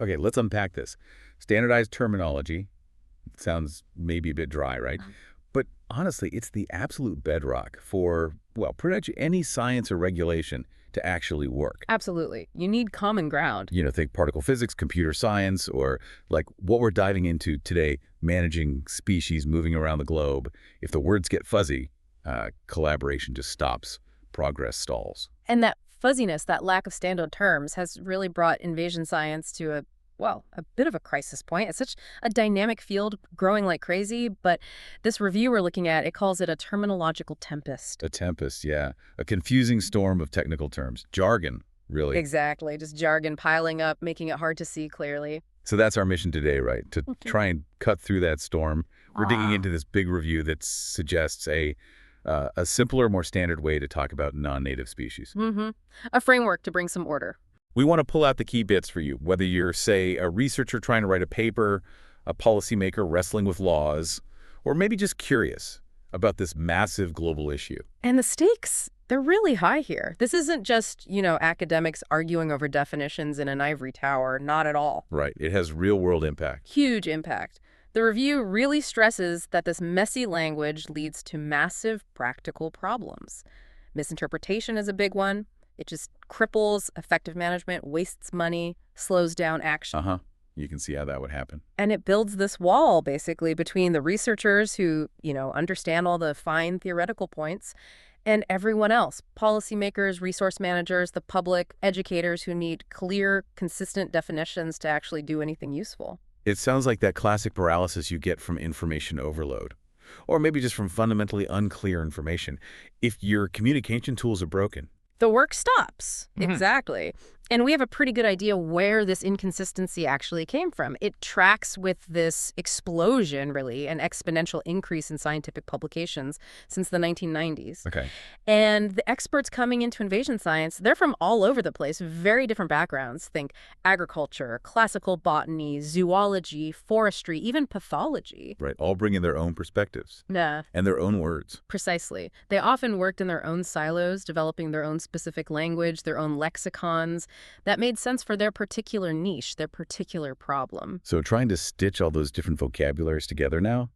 Okay, let's unpack this. Standardized terminology sounds maybe a bit dry, right? But honestly, it's the absolute bedrock for, well, pretty much any science or regulation to actually work. Absolutely. You need common ground. Think particle physics, computer science, or like what we're diving into today, managing species moving around the globe. If the words get fuzzy, collaboration just stops. Progress stalls. And that fuzziness, that lack of standard terms, has really brought invasion science to a bit of a crisis point. It's such a dynamic field growing like crazy, but this review we're looking at, it calls it a terminological tempest. A tempest, yeah. A confusing storm of technical terms. Jargon, really. Exactly. Just jargon piling up, making it hard to see clearly. So that's our mission today, right? To try and cut through that storm. We're digging into this big review that suggests a simpler, more standard way to talk about non-native species. A framework to bring some order. We want to pull out the key bits for you, whether you're, say, a researcher trying to write a paper, a policymaker wrestling with laws, or maybe just curious about this massive global issue. And the stakes, they're really high here. This isn't just, academics arguing over definitions in an ivory tower. Not at all. Right. It has real-world impact. Huge impact. The review really stresses that this messy language leads to massive practical problems. Misinterpretation is a big one. It just cripples effective management, wastes money, slows down action. You can see how that would happen. And it builds this wall, basically, between the researchers who, understand all the fine theoretical points and everyone else, policymakers, resource managers, the public, educators who need clear, consistent definitions to actually do anything useful. It sounds like that classic paralysis you get from information overload, or maybe just from fundamentally unclear information. If your communication tools are broken, the work stops. Exactly. And we have a pretty good idea where this inconsistency actually came from. It tracks with this explosion, really, an exponential increase in scientific publications since the 1990s. Okay. And the experts coming into invasion science, they're from all over the place, very different backgrounds. Think agriculture, classical botany, zoology, forestry, even pathology. Right, all bring in their own perspectives. Yeah. And their own words. Precisely. They often worked in their own silos, developing their own specific language, their own lexicons. That made sense for their particular niche, their particular problem. So trying to stitch all those different vocabularies together now,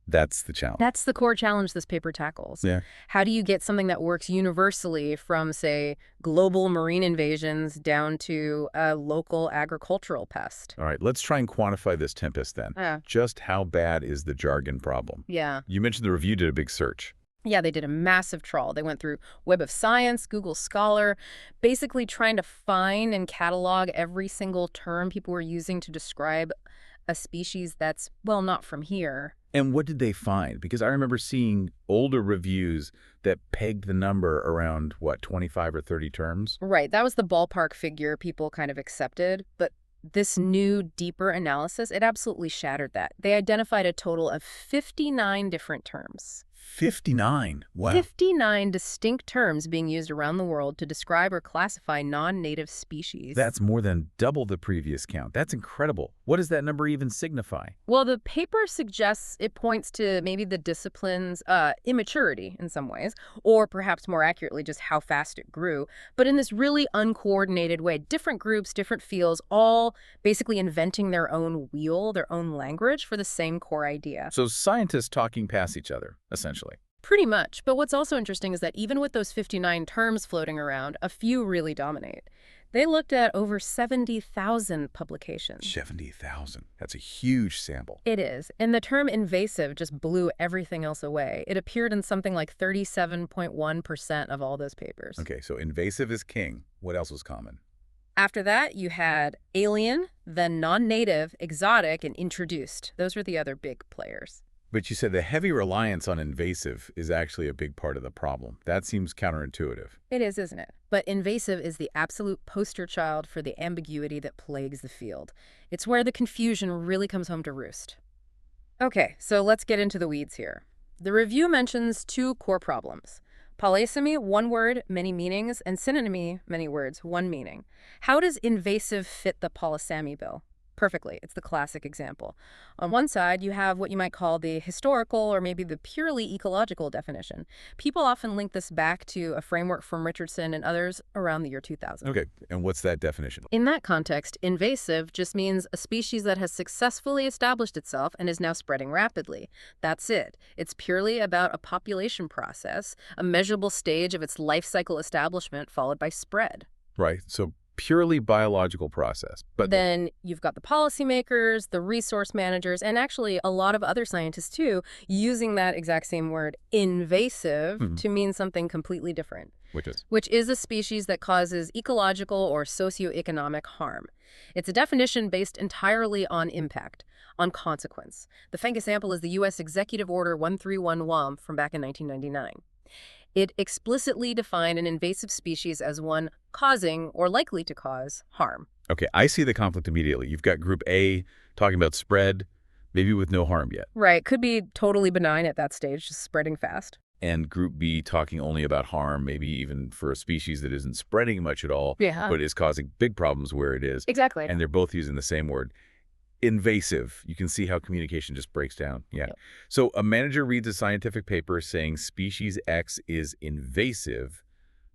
that's the challenge. That's the core challenge this paper tackles. Yeah. How do you get something that works universally from, say, global marine invasions down to a local agricultural pest? All right, let's try and quantify this tempest then. Just how bad is the jargon problem? Yeah. You mentioned the review did a big search. Yeah, they did a massive trawl. They went through Web of Science, Google Scholar, basically trying to find and catalog every single term people were using to describe a species that's, well, not from here. And what did they find? Because I remember seeing older reviews that pegged the number around, 25 or 30 terms? Right, that was the ballpark figure people kind of accepted, but this new, deeper analysis, it absolutely shattered that. They identified a total of 59 different terms. 59? Wow. 59 distinct terms being used around the world to describe or classify non-native species. That's more than double the previous count. That's incredible. What does that number even signify? Well, the paper suggests it points to maybe the discipline's immaturity in some ways, or perhaps more accurately, just how fast it grew, but in this really uncoordinated way. Different groups, different fields, all basically inventing their own wheel, their own language for the same core idea. So scientists talking past each other, essentially. Pretty much. But what's also interesting is that even with those 59 terms floating around, a few really dominate. They looked at over 70,000 publications. 70,000. That's a huge sample. It is. And the term invasive just blew everything else away. It appeared in something like 37.1% of all those papers. Okay, so invasive is king. What else was common? After that, you had alien, then non-native, exotic, and introduced. Those were the other big players. But you said the heavy reliance on invasive is actually a big part of the problem. That seems counterintuitive. It is, isn't it? But invasive is the absolute poster child for the ambiguity that plagues the field. It's where the confusion really comes home to roost. Okay, so let's get into the weeds here. The review mentions two core problems. Polysemy, one word, many meanings, and synonymy, many words, one meaning. How does invasive fit the polysemy bill? Perfectly. It's the classic example. On one side, you have what you might call the historical or maybe the purely ecological definition. People often link this back to a framework from Richardson and others around the year 2000. Okay, and what's that definition? In that context, invasive just means a species that has successfully established itself and is now spreading rapidly. That's it. It's purely about a population process, a measurable stage of its life cycle establishment followed by spread. Right, so purely biological process. But Then you've got the policymakers, the resource managers, and actually a lot of other scientists too, using that exact same word, invasive, to mean something completely different, which is a species that causes ecological or socioeconomic harm. It's a definition based entirely on impact, on consequence. The famous example is the U.S. Executive Order 131 from back in 1999. It explicitly defined an invasive species as one causing or likely to cause harm. Okay, I see the conflict immediately. You've got Group A talking about spread, maybe with no harm yet. Right, could be totally benign at that stage, just spreading fast. And Group B talking only about harm, maybe even for a species that isn't spreading much at all, but is causing big problems where it is. Exactly. And they're both using the same word. Invasive. You can see how communication just breaks down. Yeah. Yep. So a manager reads a scientific paper saying species X is invasive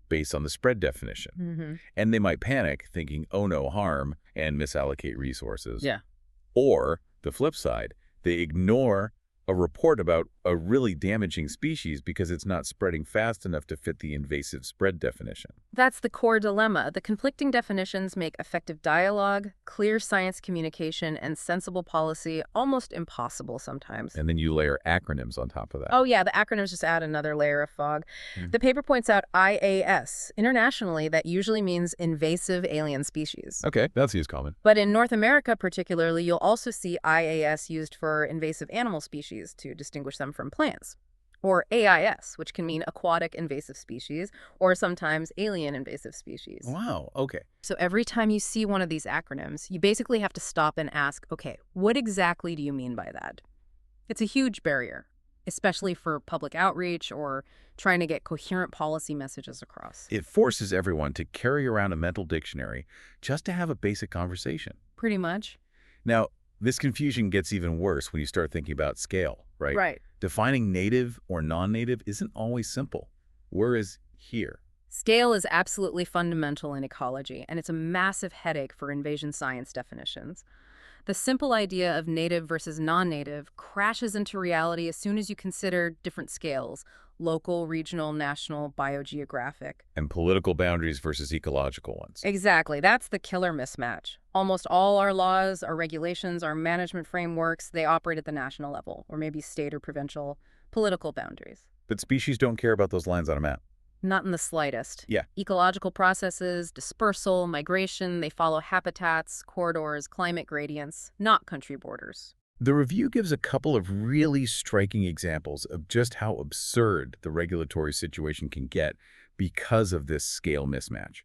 based on the spread definition. And they might panic thinking, oh no, harm, and misallocate resources. Yeah. Or the flip side, they ignore a report about a really damaging species because it's not spreading fast enough to fit the invasive spread definition. That's the core dilemma. The conflicting definitions make effective dialogue, clear science communication, and sensible policy almost impossible sometimes. And then you layer acronyms on top of that. Oh yeah, the acronyms just add another layer of fog. The paper points out IAS. Internationally, that usually means invasive alien species. Okay, that's used common. But in North America particularly, you'll also see IAS used for invasive animal species to distinguish them from plants. Or AIS, which can mean aquatic invasive species, or sometimes alien invasive species. Wow, okay. So every time you see one of these acronyms, you basically have to stop and ask, okay, what exactly do you mean by that? It's a huge barrier, especially for public outreach or trying to get coherent policy messages across. It forces everyone to carry around a mental dictionary just to have a basic conversation. Pretty much. Now, this confusion gets even worse when you start thinking about scale, right? Right. Defining native or non-native isn't always simple. Where is here? Scale is absolutely fundamental in ecology, and it's a massive headache for invasion science definitions. The simple idea of native versus non-native crashes into reality as soon as you consider different scales: local, regional, national, biogeographic. And political boundaries versus ecological ones. Exactly. That's the killer mismatch. Almost all our laws, our regulations, our management frameworks, they operate at the national level, or maybe state or provincial political boundaries. But species don't care about those lines on a map. Not in the slightest. Yeah. Ecological processes, dispersal, migration, they follow habitats, corridors, climate gradients, not country borders. The review gives a couple of really striking examples of just how absurd the regulatory situation can get because of this scale mismatch.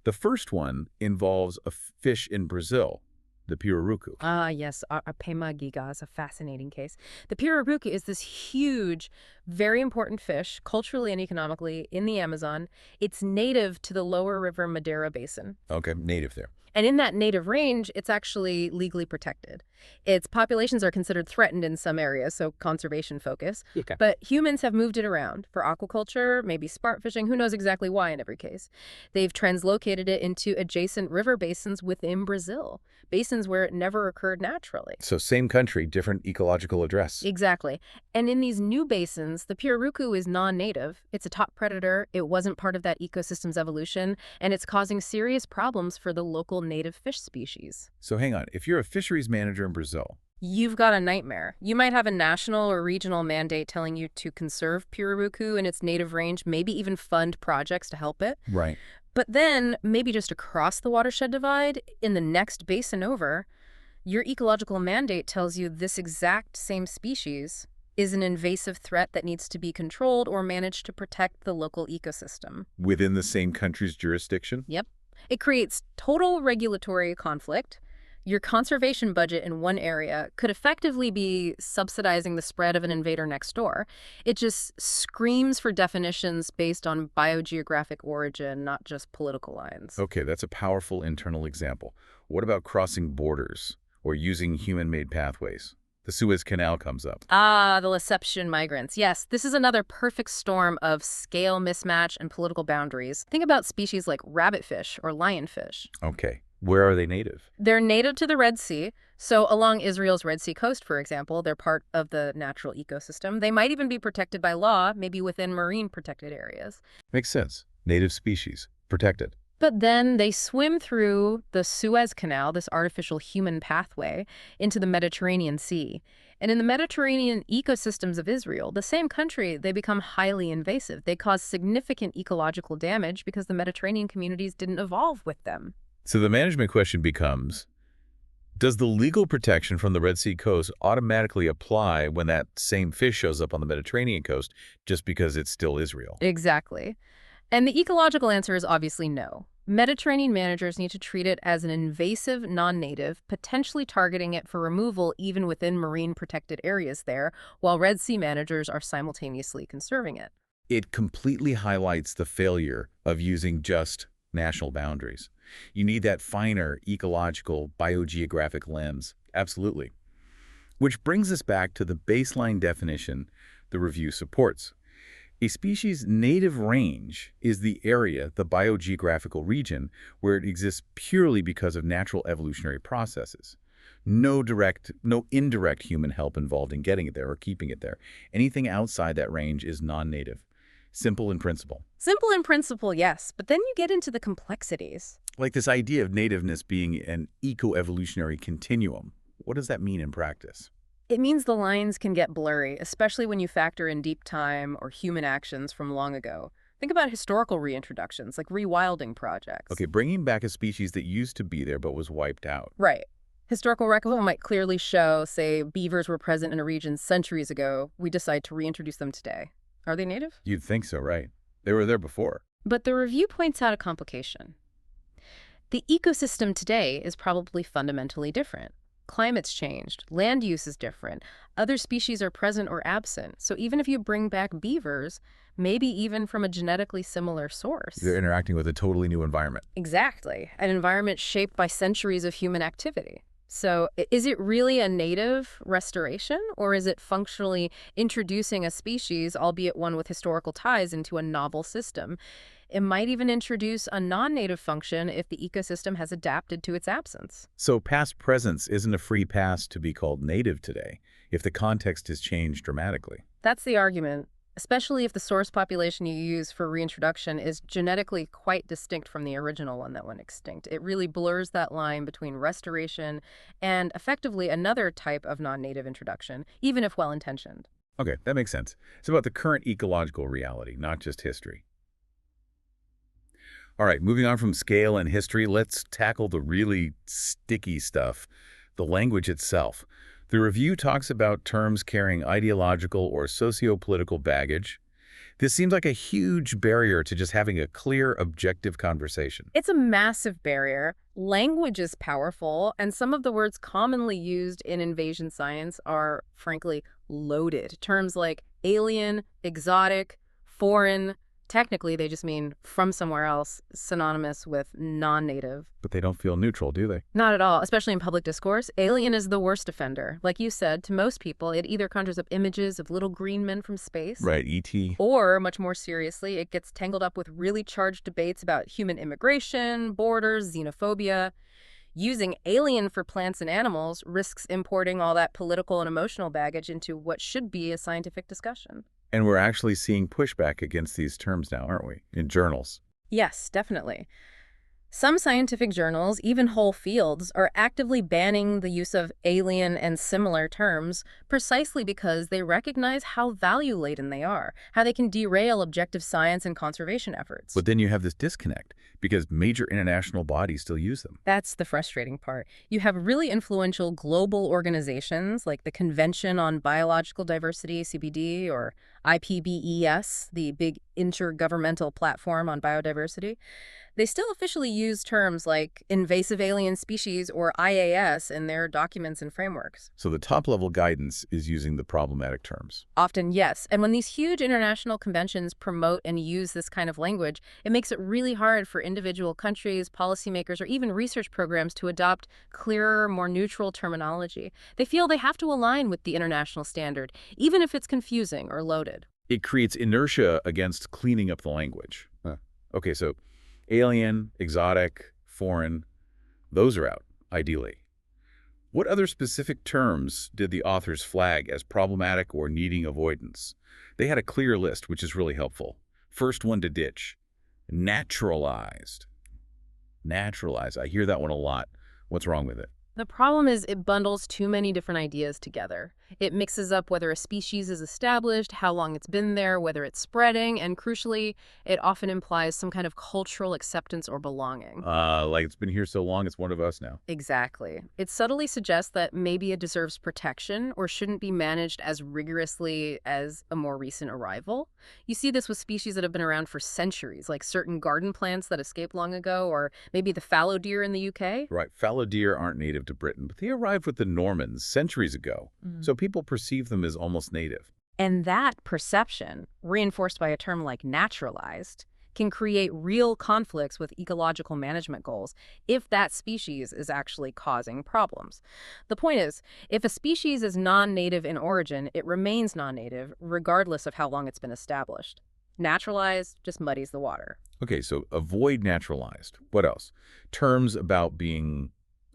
The first one involves a fish in Brazil, the pirarucu. Ah, yes, Arpema giga is a fascinating case. The pirarucu is this huge, very important fish, culturally and economically, in the Amazon. It's native to the lower river Madeira Basin. Okay, native there. And in that native range, it's actually legally protected. Its populations are considered threatened in some areas, so conservation focus. Okay. But humans have moved it around for aquaculture, maybe sport fishing, who knows exactly why in every case. They've translocated it into adjacent river basins within Brazil, basins where it never occurred naturally. So same country, different ecological address. Exactly. And in these new basins, the pirarucu is non-native. It's a top predator. It wasn't part of that ecosystem's evolution, and it's causing serious problems for the local native fish species. So hang on, if you're a fisheries manager in Brazil, You've got a nightmare. You might have a national or regional mandate telling you to conserve pirarucu in its native range, maybe even fund projects to help it. right? But then, maybe just across the watershed divide, in the next basin over, your ecological mandate tells you this exact same species is an invasive threat that needs to be controlled or managed to protect the local ecosystem. Within the same country's jurisdiction? Yep. It creates total regulatory conflict. Your conservation budget in one area could effectively be subsidizing the spread of an invader next door. It just screams for definitions based on biogeographic origin, not just political lines. Okay, that's a powerful internal example. What about crossing borders? or using human-made pathways. The Suez Canal comes up. Ah, the Leception migrants. Yes, this is another perfect storm of scale mismatch and political boundaries. Think about species like rabbitfish or lionfish. Okay, where are they native? They're native to the Red Sea, so along Israel's Red Sea coast, for example, they're part of the natural ecosystem. They might even be protected by law, maybe within marine protected areas. Makes sense. Native species. Protected. But then they swim through the Suez Canal, this artificial human pathway, into the Mediterranean Sea. And in the Mediterranean ecosystems of Israel, the same country, they become highly invasive. They cause significant ecological damage because the Mediterranean communities didn't evolve with them. So the management question becomes, does the legal protection from the Red Sea coast automatically apply when that same fish shows up on the Mediterranean coast just because it's still Israel? Exactly. And the ecological answer is obviously no. Mediterranean managers need to treat it as an invasive non-native, potentially targeting it for removal even within marine protected areas there, while Red Sea managers are simultaneously conserving it. It completely highlights the failure of using just national boundaries. You need that finer ecological, biogeographic lens. Absolutely. Which brings us back to the baseline definition the review supports. A species' native range is the area, the biogeographical region, where it exists purely because of natural evolutionary processes. No indirect human help involved in getting it there or keeping it there. Anything outside that range is non-native. Simple in principle. Simple in principle, yes, but then you get into the complexities. Like this idea of nativeness being an eco-evolutionary continuum. What does that mean in practice? It means the lines can get blurry, especially when you factor in deep time or human actions from long ago. Think about historical reintroductions, like rewilding projects. Okay, bringing back a species that used to be there but was wiped out. Right. Historical record might clearly show, say, beavers were present in a region centuries ago. We decide to reintroduce them today. Are they native? You'd think so, right? They were there before. But the review points out a complication. The ecosystem today is probably fundamentally different. Climate's changed, land use is different, other species are present or absent. So even if you bring back beavers, maybe even from a genetically similar source. They're interacting with a totally new environment. Exactly. An environment shaped by centuries of human activity. So is it really a native restoration, or is it functionally introducing a species, albeit one with historical ties, into a novel system? It might even introduce a non-native function if the ecosystem has adapted to its absence. So past presence isn't a free pass to be called native today, if the context has changed dramatically. That's the argument, especially if the source population you use for reintroduction is genetically quite distinct from the original one that went extinct. It really blurs that line between restoration and effectively another type of non-native introduction, even if well-intentioned. Okay, that makes sense. It's about the current ecological reality, not just history. All right, moving on from scale and history, let's tackle the really sticky stuff, the language itself. The review talks about terms carrying ideological or socio-political baggage. This seems like a huge barrier to just having a clear, objective conversation. It's a massive barrier. Language is powerful, and some of the words commonly used in invasion science are, frankly, loaded. Terms like alien, exotic, foreign. Technically, they just mean from somewhere else, synonymous with non-native. But they don't feel neutral, do they? Not at all, especially in public discourse. Alien is the worst offender. Like you said, to most people, it either conjures up images of little green men from space. Right, E.T. Or, much more seriously, it gets tangled up with really charged debates about human immigration, borders, xenophobia. Using alien for plants and animals risks importing all that political and emotional baggage into what should be a scientific discussion. And we're actually seeing pushback against these terms now, aren't we? In journals. Yes, definitely. Some scientific journals, even whole fields, are actively banning the use of alien and similar terms precisely because they recognize how value-laden they are, how they can derail objective science and conservation efforts. But then you have this disconnect because major international bodies still use them. That's the frustrating part. You have really influential global organizations like the Convention on Biological Diversity, CBD, or IPBES, the big intergovernmental platform on biodiversity. They still officially use terms like invasive alien species or IAS in their documents and frameworks. So the top-level guidance is using the problematic terms. Often, yes. And when these huge international conventions promote and use this kind of language, it makes it really hard for individual countries, policymakers, or even research programs to adopt clearer, more neutral terminology. They feel they have to align with the international standard, even if it's confusing or loaded. It creates inertia against cleaning up the language. Okay, so alien, exotic, foreign, those are out, ideally. What other specific terms did the authors flag as problematic or needing avoidance? They had a clear list, which is really helpful. First one to ditch: naturalized. Naturalized. I hear that one a lot. What's wrong with it? The problem is it bundles too many different ideas together. It mixes up whether a species is established, how long it's been there, whether it's spreading, and crucially, it often implies some kind of cultural acceptance or belonging. Like it's been here so long, it's one of us now. Exactly. It subtly suggests that maybe it deserves protection or shouldn't be managed as rigorously as a more recent arrival. You see this with species that have been around for centuries, like certain garden plants that escaped long ago, or maybe the fallow deer in the UK. Right. Fallow deer aren't native to Britain, but they arrived with the Normans centuries ago. So people perceive them as almost native. And that perception, reinforced by a term like naturalized, can create real conflicts with ecological management goals if that species is actually causing problems. The point is, if a species is non-native in origin, it remains non-native regardless of how long it's been established. Naturalized just muddies the water. Okay, so avoid naturalized. What else? Terms about being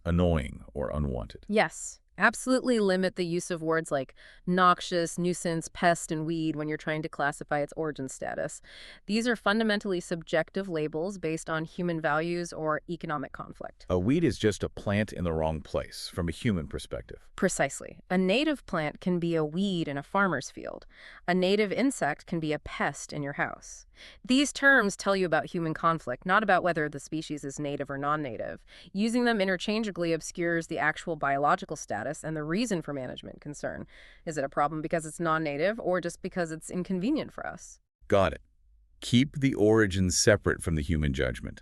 annoying or unwanted. Yes. Absolutely limit the use of words like noxious, nuisance, pest, and weed when you're trying to classify its origin status. These are fundamentally subjective labels based on human values or economic conflict. A weed is just a plant in the wrong place from a human perspective. Precisely. A native plant can be a weed in a farmer's field. A native insect can be a pest in your house. These terms tell you about human conflict, not about whether the species is native or non-native. Using them interchangeably obscures the actual biological status and the reason for management concern. Is it a problem because it's non-native or just because it's inconvenient for us? Got it. Keep the origin separate from the human judgment.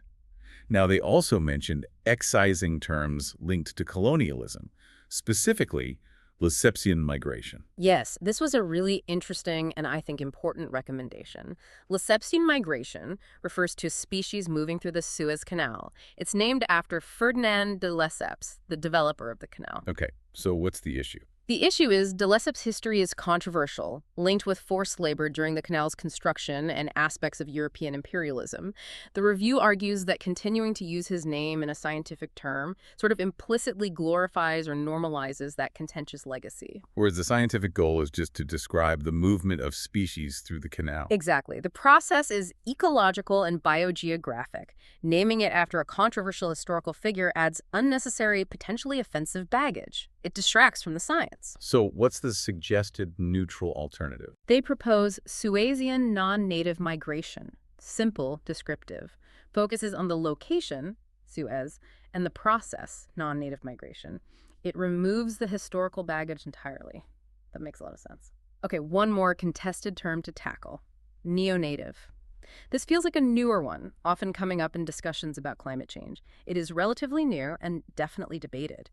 Now, they also mentioned excising terms linked to colonialism, specifically Lesepsian migration. Yes, this was a really interesting and I think important recommendation. Lesepsian migration refers to a species moving through the Suez Canal. It's named after Ferdinand de Lesseps, the developer of the canal. Okay, so what's the issue? The issue is de Lesseps' history is controversial, linked with forced labor during the canal's construction and aspects of European imperialism. The review argues that continuing to use his name in a scientific term sort of implicitly glorifies or normalizes that contentious legacy. Whereas the scientific goal is just to describe the movement of species through the canal. Exactly. The process is ecological and biogeographic. Naming it after a controversial historical figure adds unnecessary, potentially offensive baggage. It distracts from the science. So what's the suggested neutral alternative? They propose Suezian non-native migration. Simple, descriptive. Focuses on the location, Suez, and the process, non-native migration. It removes the historical baggage entirely. That makes a lot of sense. Okay, one more contested term to tackle. Neonative. This feels like a newer one, often coming up in discussions about climate change. It is relatively new and definitely debated.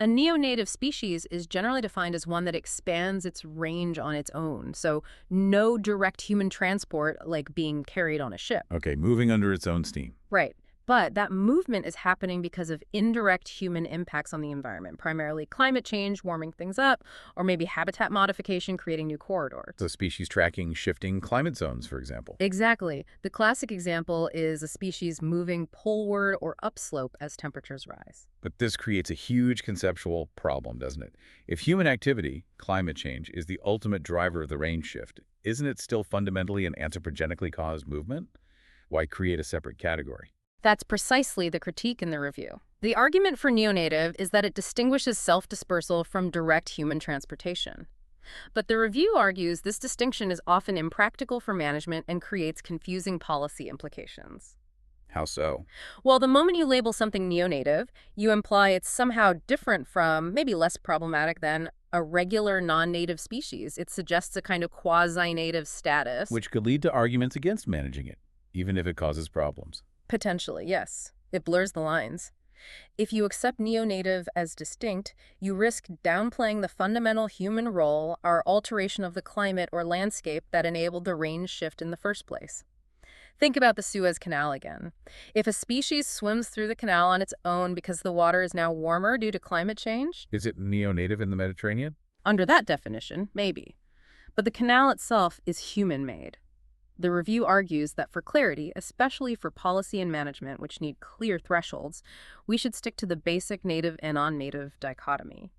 A neonative species is generally defined as one that expands its range on its own, so no direct human transport like being carried on a ship. Okay, moving under its own steam. Right. But that movement is happening because of indirect human impacts on the environment, primarily climate change, warming things up, or maybe habitat modification, creating new corridors. So species tracking shifting climate zones, for example. Exactly. The classic example is a species moving poleward or upslope as temperatures rise. But this creates a huge conceptual problem, doesn't it? If human activity, climate change, is the ultimate driver of the range shift, isn't it still fundamentally an anthropogenically caused movement? Why create a separate category? That's precisely the critique in the review. The argument for neonative is that it distinguishes self-dispersal from direct human transportation. But the review argues this distinction is often impractical for management and creates confusing policy implications. How so? Well, the moment you label something neonative, you imply it's somehow different from, maybe less problematic than, a regular non-native species. It suggests a kind of quasi-native status. Which could lead to arguments against managing it, even if it causes problems. Potentially, yes. It blurs the lines. If you accept neonative as distinct, you risk downplaying the fundamental human role, our alteration of the climate or landscape that enabled the range shift in the first place. Think about the Suez Canal again. If a species swims through the canal on its own because the water is now warmer due to climate change, Is it neonative in the Mediterranean? under that definition, maybe. But the canal itself is human-made. The review argues that for clarity, especially for policy and management, which need clear thresholds, we should stick to the basic native and non-native dichotomy.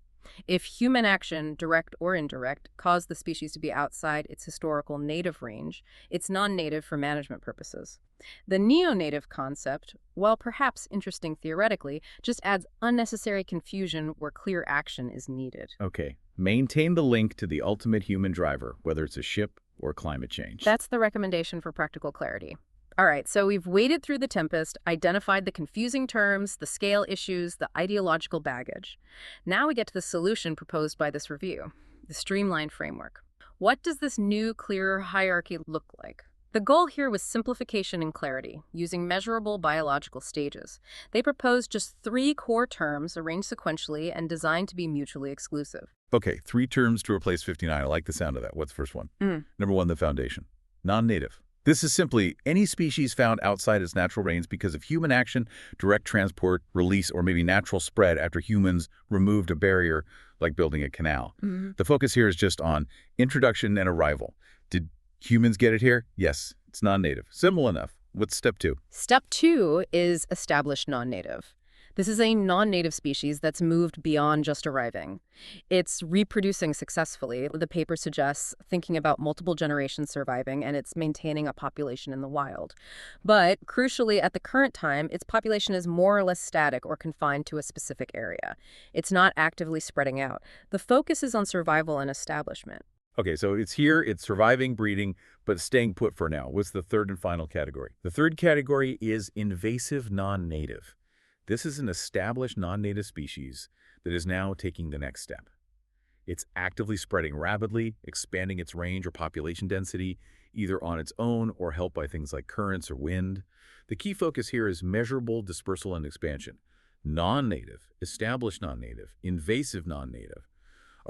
If human action, direct or indirect, caused the species to be outside its historical native range, it's non-native for management purposes. The neonative concept, while perhaps interesting theoretically, just adds unnecessary confusion where clear action is needed. Okay. Maintain the link to the ultimate human driver, whether it's a ship or climate change. That's the recommendation for practical clarity. All right, so we've waded through the tempest, identified the confusing terms, the scale issues, the ideological baggage. Now we get to the solution proposed by this review, the streamlined framework. What does this new, clearer hierarchy look like? The goal here was simplification and clarity, using measurable biological stages. They proposed just 3 core terms arranged sequentially and designed to be mutually exclusive. Okay, 3 terms to replace 59. I like the sound of that. What's the first one? Number 1, the foundation. Non-native. This is simply any species found outside its natural range because of human action, direct transport, release, or maybe natural spread after humans removed a barrier like building a canal. The focus here is just on introduction and arrival. Did humans get it here? Yes, it's non-native. Simple enough. What's step 2? Step 2 is established non-native. This is a non-native species that's moved beyond just arriving. It's reproducing successfully. The paper suggests thinking about multiple generations surviving, and it's maintaining a population in the wild. But crucially, at the current time, its population is more or less static or confined to a specific area. It's not actively spreading out. The focus is on survival and establishment. Okay, so it's here, it's surviving, breeding, but staying put for now. What's the third and final category? The third category is invasive non-native. This is an established non-native species that is now taking the next step. It's actively spreading rapidly, expanding its range or population density, either on its own or helped by things like currents or wind. The key focus here is measurable dispersal and expansion. Non-native, established non-native, invasive non-native.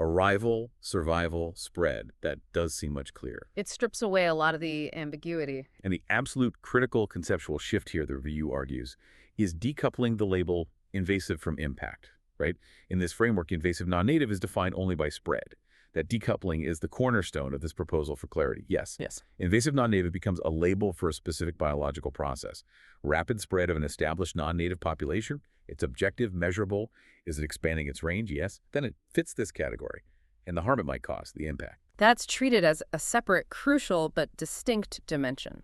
Arrival, survival, spread. That does seem much clearer. It strips away a lot of the ambiguity. And the absolute critical conceptual shift here, the review argues, is decoupling the label invasive from impact, right? In this framework, invasive non-native is defined only by spread. That decoupling is the cornerstone of this proposal for clarity. Yes. Invasive non-native becomes a label for a specific biological process. Rapid spread of an established non-native population, it's objective, measurable. Is it expanding its range? Yes. Then it fits this category. And the harm it might cause, the impact. That's treated as a separate, crucial, but distinct dimension.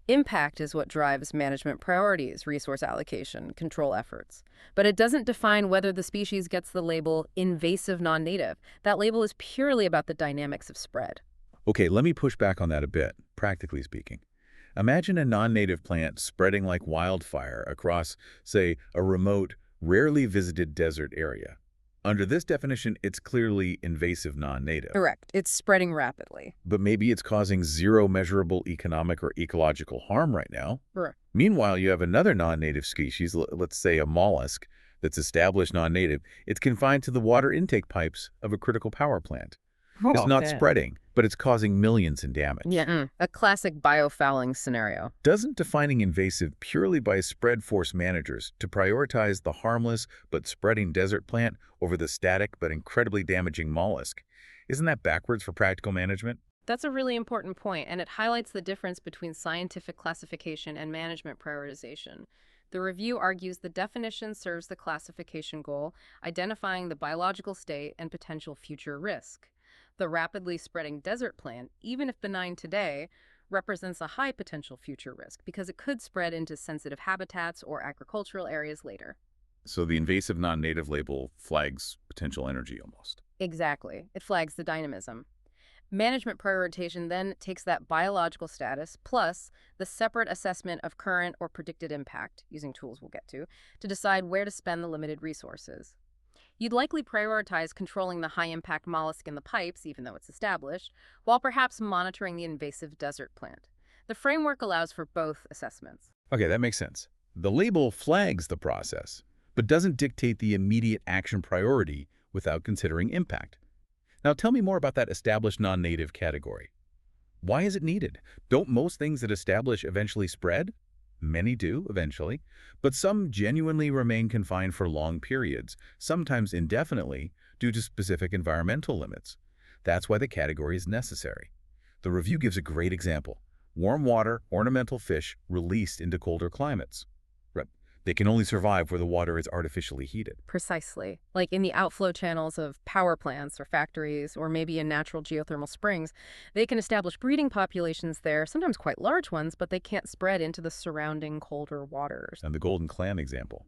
Impact is what drives management priorities, resource allocation, control efforts. But it doesn't define whether the species gets the label invasive non-native. That label is purely about the dynamics of spread. Okay, let me push back on that a bit, practically speaking. Imagine a non-native plant spreading like wildfire across, say, a remote, rarely visited desert area. Under this definition, it's clearly invasive non-native. Correct. It's spreading rapidly. But maybe it's causing zero measurable economic or ecological harm right now. Correct. Meanwhile, you have another non-native species, let's say a mollusk, that's established non-native. It's confined to the water intake pipes of a critical power plant. It's not spreading, but it's causing millions in damage. A classic biofouling scenario. Doesn't defining invasive purely by spread force managers to prioritize the harmless but spreading desert plant over the static but incredibly damaging mollusk? Isn't that backwards for practical management? That's a really important point, and it highlights the difference between scientific classification and management prioritization. The review argues the definition serves the classification goal, identifying the biological state and potential future risk. The rapidly spreading desert plant, even if benign today, represents a high potential future risk because it could spread into sensitive habitats or agricultural areas later. So the invasive non-native label flags potential energy almost. Exactly. It flags the dynamism. Management prioritization then takes that biological status plus the separate assessment of current or predicted impact, using tools we'll get to decide where to spend the limited resources. You'd likely prioritize controlling the high-impact mollusk in the pipes, even though it's established, while perhaps monitoring the invasive desert plant. The framework allows for both assessments. Okay, that makes sense. The label flags the process, but doesn't dictate the immediate action priority without considering impact. Now tell me more about that established non-native category. Why is it needed? Don't most things that establish eventually spread? Many do, eventually, but some genuinely remain confined for long periods, sometimes indefinitely, due to specific environmental limits. That's why the category is necessary. The review gives a great example. Warm water, ornamental fish released into colder climates. Right. They can only survive where the water is artificially heated. Precisely. Like in the outflow channels of power plants or factories, or maybe in natural geothermal springs, they can establish breeding populations there, sometimes quite large ones, but they can't spread into the surrounding colder waters. And the golden clam example.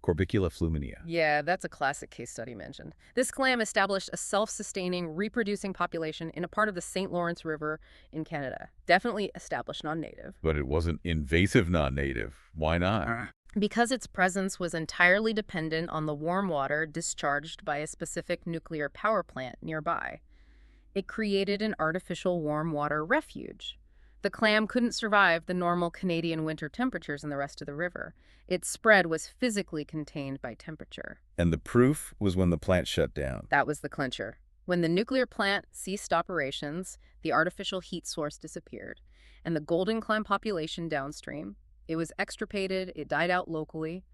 Corbicula fluminea. Yeah, that's a classic case study mentioned. This clam established a self-sustaining, reproducing population in a part of the St. Lawrence River in Canada. Definitely established non-native. But it wasn't invasive non-native. Why not? Because its presence was entirely dependent on the warm water discharged by a specific nuclear power plant nearby. It created an artificial warm water refuge. The clam couldn't survive the normal Canadian winter temperatures in the rest of the river. Its spread was physically contained by temperature. And the proof was when the plant shut down. That was the clincher. When the nuclear plant ceased operations, the artificial heat source disappeared, and the golden clam population downstream, it was extirpated, it died out locally.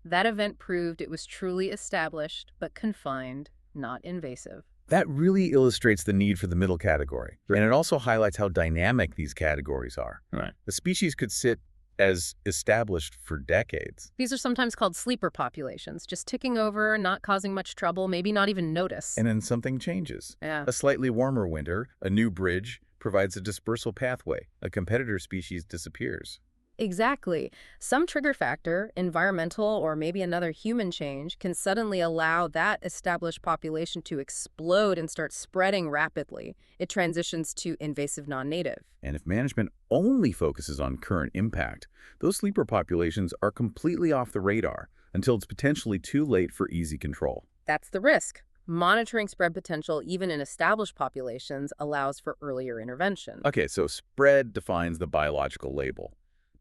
That event proved it was truly established, but confined, not invasive. That really illustrates the need for the middle category. And it also highlights how dynamic these categories are. Right. The species could sit as established for decades. These are sometimes called sleeper populations, just ticking over, not causing much trouble, maybe not even notice. And then something changes. Yeah. A slightly warmer winter, a new bridge, provides a dispersal pathway. A competitor species disappears. Exactly. Some trigger factor, environmental or maybe another human change, can suddenly allow that established population to explode and start spreading rapidly. It transitions to invasive non-native. And if management only focuses on current impact, those sleeper populations are completely off the radar until it's potentially too late for easy control. That's the risk. Monitoring spread potential even in established populations allows for earlier intervention. Okay, so spread defines the biological label.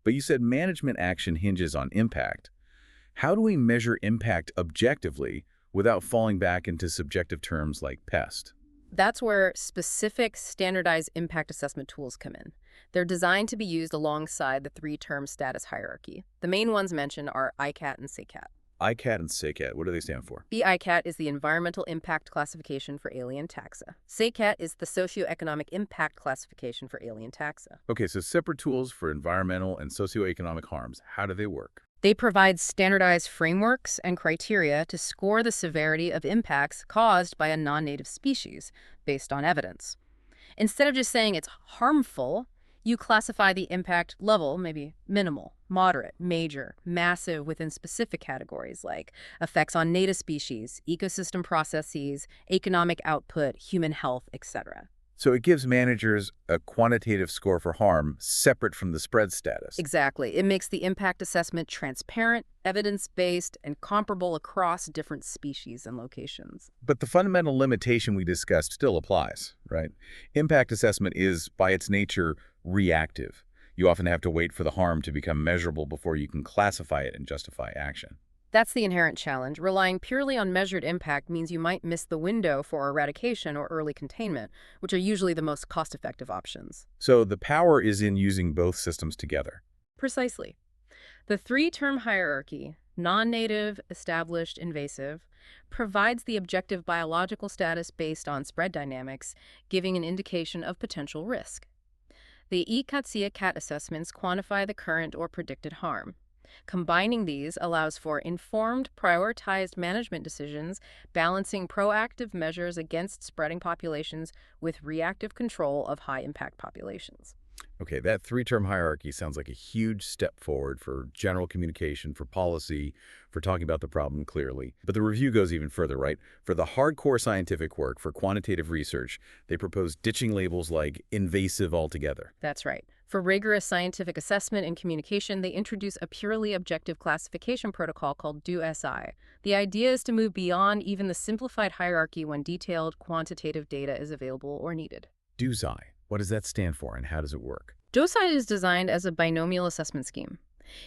But you said management action hinges on impact. How do we measure impact objectively without falling back into subjective terms like pest? That's where specific standardized impact assessment tools come in. They're designed to be used alongside the three-term status hierarchy. The main ones mentioned are ICAT and SACAT. ICAT and SACAT, what do they stand for? The ICAT is the Environmental Impact Classification for Alien Taxa. SACAT is the Socioeconomic Impact Classification for Alien Taxa. Okay, so separate tools for environmental and socioeconomic harms. How do they work? They provide standardized frameworks and criteria to score the severity of impacts caused by a non-native species based on evidence. Instead of just saying it's harmful, you classify the impact level, maybe minimal, moderate, major, massive within specific categories like effects on native species, ecosystem processes, economic output, human health, etc. So it gives managers a quantitative score for harm separate from the spread status. Exactly. It makes the impact assessment transparent, evidence-based, and comparable across different species and locations. But the fundamental limitation we discussed still applies, right? Impact assessment is, by its nature, reactive. You often have to wait for the harm to become measurable before you can classify it and justify action. That's the inherent challenge. Relying purely on measured impact means you might miss the window for eradication or early containment, which are usually the most cost-effective options. So the power is in using both systems together. Precisely. The three-term hierarchy, non-native, established, invasive, provides the objective biological status based on spread dynamics, giving an indication of potential risk. The ICAT-SACAT assessments quantify the current or predicted harm. Combining these allows for informed, prioritized management decisions, balancing proactive measures against spreading populations with reactive control of high-impact populations. Okay, that three-term hierarchy sounds like a huge step forward for general communication, for policy, for talking about the problem clearly. But the review goes even further, right? For the hardcore scientific work, for quantitative research, they propose ditching labels like invasive altogether. That's right. For rigorous scientific assessment and communication, they introduce a purely objective classification protocol called DO-SI. The idea is to move beyond even the simplified hierarchy when detailed quantitative data is available or needed. DO-SI. What does that stand for and how does it work? DO-SI is designed as a binomial assessment scheme.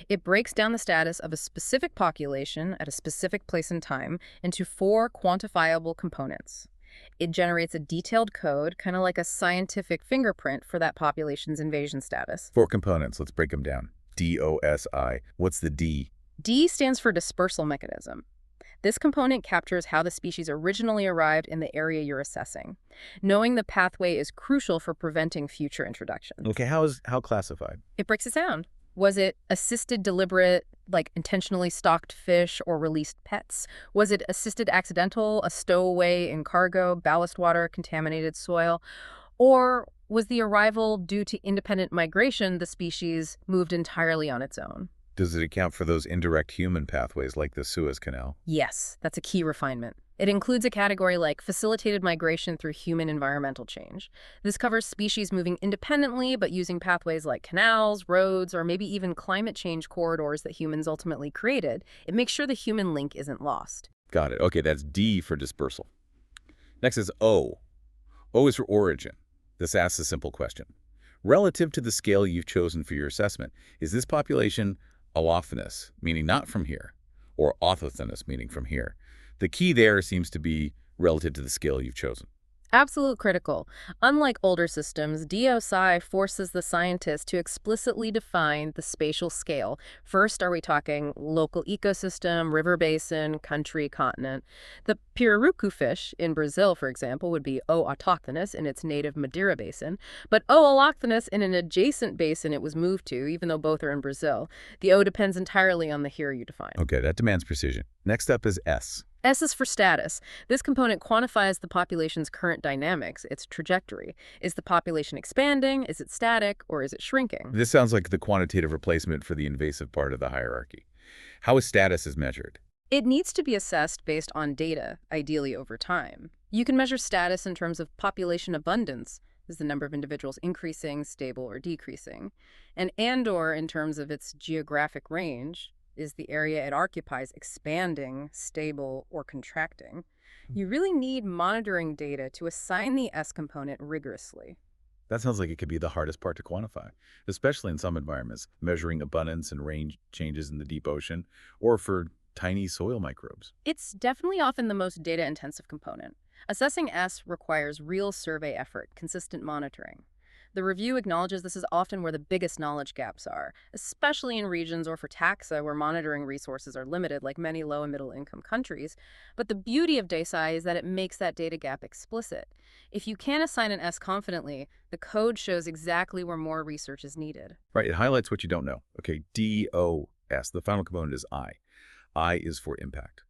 It breaks down the status of a specific population at a specific place and time into 4 quantifiable components. It generates a detailed code, kind of like a scientific fingerprint for that population's invasion status. 4 components. Let's break them down. DOSI. What's the D? D stands for dispersal mechanism. This component captures how the species originally arrived in the area you're assessing. Knowing the pathway is crucial for preventing future introductions. Okay, how classified? It breaks it down. Was it assisted deliberate, like intentionally stocked fish or released pets? Was it assisted accidental, a stowaway in cargo, ballast water, contaminated soil? Or was the arrival due to independent migration, the species moved entirely on its own? Does it account for those indirect human pathways like the Suez Canal? Yes, that's a key refinement. It includes a category like facilitated migration through human environmental change. This covers species moving independently but using pathways like canals, roads, or maybe even climate change corridors that humans ultimately created. It makes sure the human link isn't lost. Got it. Okay, that's D for dispersal. Next is O. O is for origin. This asks a simple question. Relative to the scale you've chosen for your assessment, is this population allochthonous, meaning not from here, or autochthonous, meaning from here? The key there seems to be relative to the scale you've chosen. Absolute critical. Unlike older systems, DOSI forces the scientist to explicitly define the spatial scale. First, are we talking local ecosystem, river basin, country, continent? The pirarucu fish in Brazil, for example, would be O autochthonous in its native Madeira basin, but O allochthonous in an adjacent basin it was moved to, even though both are in Brazil. The O depends entirely on the here you define. Okay, that demands precision. Next up is S. S is for status. This component quantifies the population's current dynamics, its trajectory. Is the population expanding? Is it static? Or is it shrinking? This sounds like the quantitative replacement for the invasive part of the hierarchy. How is status measured? It needs to be assessed based on data, ideally over time. You can measure status in terms of population abundance. Is the number of individuals increasing, stable, or decreasing? And/or in terms of its geographic range. Is the area it occupies expanding, stable, or contracting? You really need monitoring data to assign the S component rigorously. That sounds like it could be the hardest part to quantify, especially in some environments, measuring abundance and range changes in the deep ocean, or for tiny soil microbes. It's definitely often the most data-intensive component. Assessing S requires real survey effort, consistent monitoring. The review acknowledges this is often where the biggest knowledge gaps are, especially in regions or for taxa where monitoring resources are limited, like many low and middle income countries. But the beauty of DASI is that it makes that data gap explicit. If you can assign an S confidently, the code shows exactly where more research is needed. Right, it highlights what you don't know. Okay, DOS, the final component is I. I is for impact.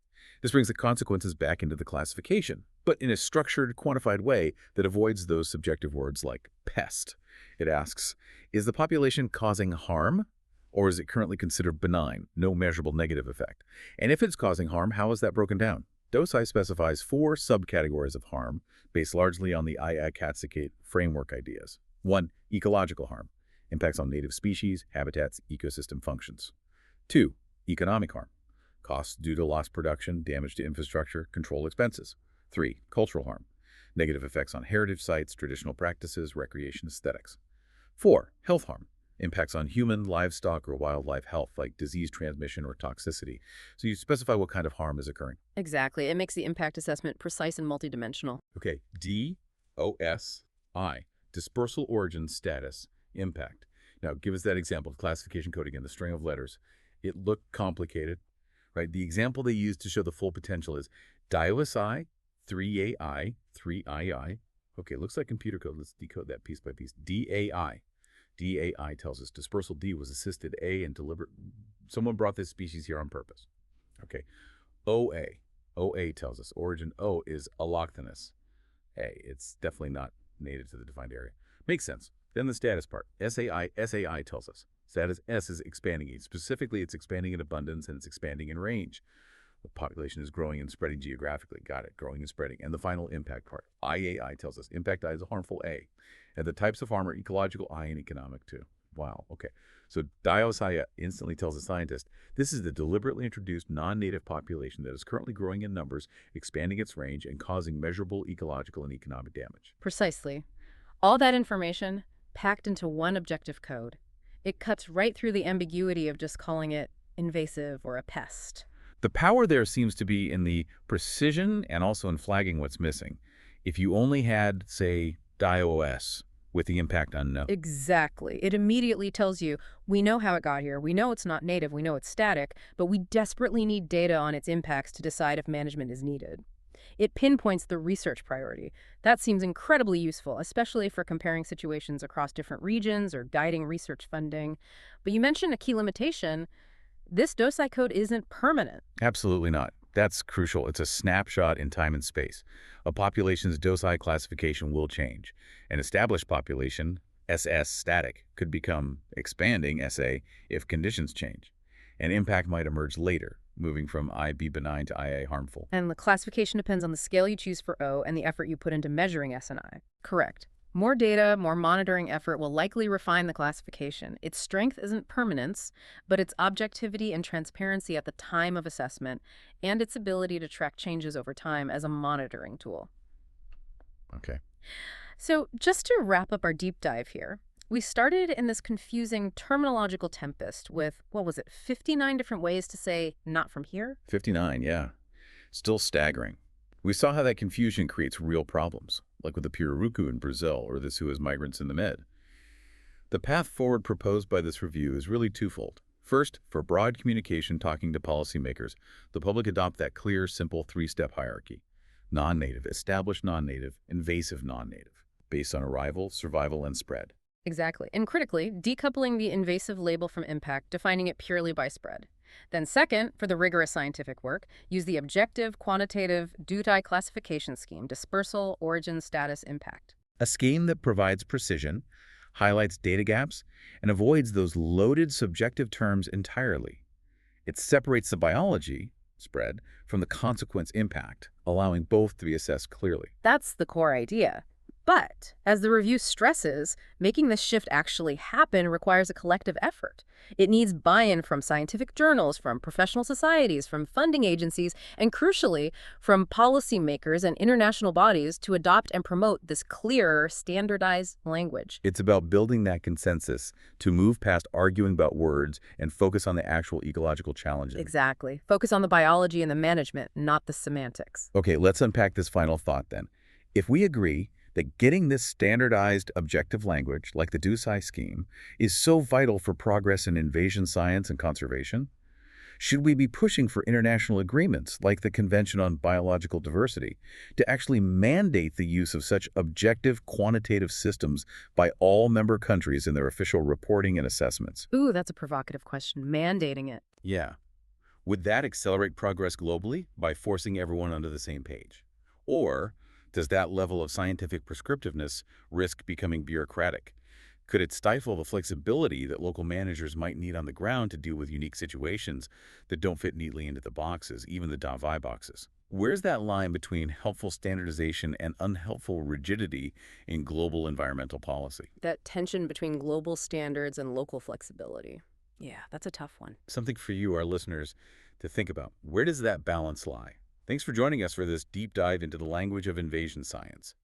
This brings the consequences back into the classification, but in a structured, quantified way that avoids those subjective words like pest. It asks, is the population causing harm, or is it currently considered benign, no measurable negative effect? And if it's causing harm, how is that broken down? DOSI specifies 4 subcategories of harm, based largely on the IACATSICATE framework ideas. 1. Ecological harm, impacts on native species, habitats, ecosystem functions. 2. Economic harm, costs due to lost production, damage to infrastructure, control expenses. 3. Cultural harm, negative effects on heritage sites, traditional practices, recreation aesthetics. 4. Health harm, impacts on human, livestock, or wildlife health, like disease transmission or toxicity. So you specify what kind of harm is occurring. Exactly. It makes the impact assessment precise and multidimensional. Okay, DOSI, dispersal origin, status, impact. Now, give us that example of classification code again, the string of letters. It looked complicated, right? The example they use to show the full potential is DIOSI, 3AI, 3II. Okay, looks like computer code. Let's decode that piece by piece. DAI. DAI tells us dispersal D was assisted A and deliberate. Someone brought this species here on purpose. Okay. OA. OA tells us origin O is allochthonous. A. It's definitely not native to the defined area. Makes sense. Then the status part. SAI tells us status S is expanding. Specifically, it's expanding in abundance and it's expanding in range. The population is growing and spreading geographically. Got it. Growing and spreading. And the final impact part. IAI tells us impact I is a harmful A. And the types of harm are ecological, I, and economic too. Wow. Okay. So DIOSI instantly tells the scientist, this is the deliberately introduced non-native population that is currently growing in numbers, expanding its range, and causing measurable ecological and economic damage. Precisely. All that information packed into one objective code. It cuts right through the ambiguity of just calling it invasive or a pest. The power there seems to be in the precision and also in flagging what's missing. If you only had, say, DIOS with the impact unknown. Exactly. It immediately tells you, we know how it got here, we know it's not native, we know it's static, but we desperately need data on its impacts to decide if management is needed. It pinpoints the research priority. That seems incredibly useful, especially for comparing situations across different regions or guiding research funding. But you mentioned a key limitation. This DOSI code isn't permanent. Absolutely not. That's crucial. It's a snapshot in time and space. A population's DOSI classification will change. An established population, SS static, could become expanding SA if conditions change. An impact might emerge later, moving from IB benign to IA harmful. And the classification depends on the scale you choose for O and the effort you put into measuring S and I. Correct. More data, more monitoring effort will likely refine the classification. Its strength isn't permanence, but its objectivity and transparency at the time of assessment, and its ability to track changes over time as a monitoring tool. Okay. So just to wrap up our deep dive here, we started in this confusing terminological tempest with, what was it, 59 different ways to say not from here? 59, yeah. Still staggering. We saw how that confusion creates real problems, like with the Pirarucu in Brazil or the Suez migrants in the Med. The path forward proposed by this review is really twofold. First, for broad communication talking to policymakers, the public adopt that clear, simple three-step hierarchy. Non-native, established non-native, invasive non-native, based on arrival, survival, and spread. Exactly. And critically, decoupling the invasive label from impact, defining it purely by spread. Then second, for the rigorous scientific work, use the objective, quantitative, DUTI classification scheme, dispersal, origin, status, impact. A scheme that provides precision, highlights data gaps, and avoids those loaded subjective terms entirely. It separates the biology, spread, from the consequence impact, allowing both to be assessed clearly. That's the core idea. But, as the review stresses, making this shift actually happen requires a collective effort. It needs buy-in from scientific journals, from professional societies, from funding agencies, and crucially, from policymakers and international bodies to adopt and promote this clearer, standardized language. It's about building that consensus to move past arguing about words and focus on the actual ecological challenges. Exactly. Focus on the biology and the management, not the semantics. Okay, let's unpack this final thought then. If we agree that getting this standardized objective language, like the DUSI scheme, is so vital for progress in invasion science and conservation, should we be pushing for international agreements, like the Convention on Biological Diversity, to actually mandate the use of such objective quantitative systems by all member countries in their official reporting and assessments? Ooh, that's a provocative question. Mandating it. Yeah. Would that accelerate progress globally by forcing everyone onto the same page? Or does that level of scientific prescriptiveness risk becoming bureaucratic? Could it stifle the flexibility that local managers might need on the ground to deal with unique situations that don't fit neatly into the boxes, even the DAVI boxes? Where's that line between helpful standardization and unhelpful rigidity in global environmental policy? That tension between global standards and local flexibility. Yeah, that's a tough one. Something for you, our listeners, to think about. Where does that balance lie? Thanks for joining us for this deep dive into the language of invasion science.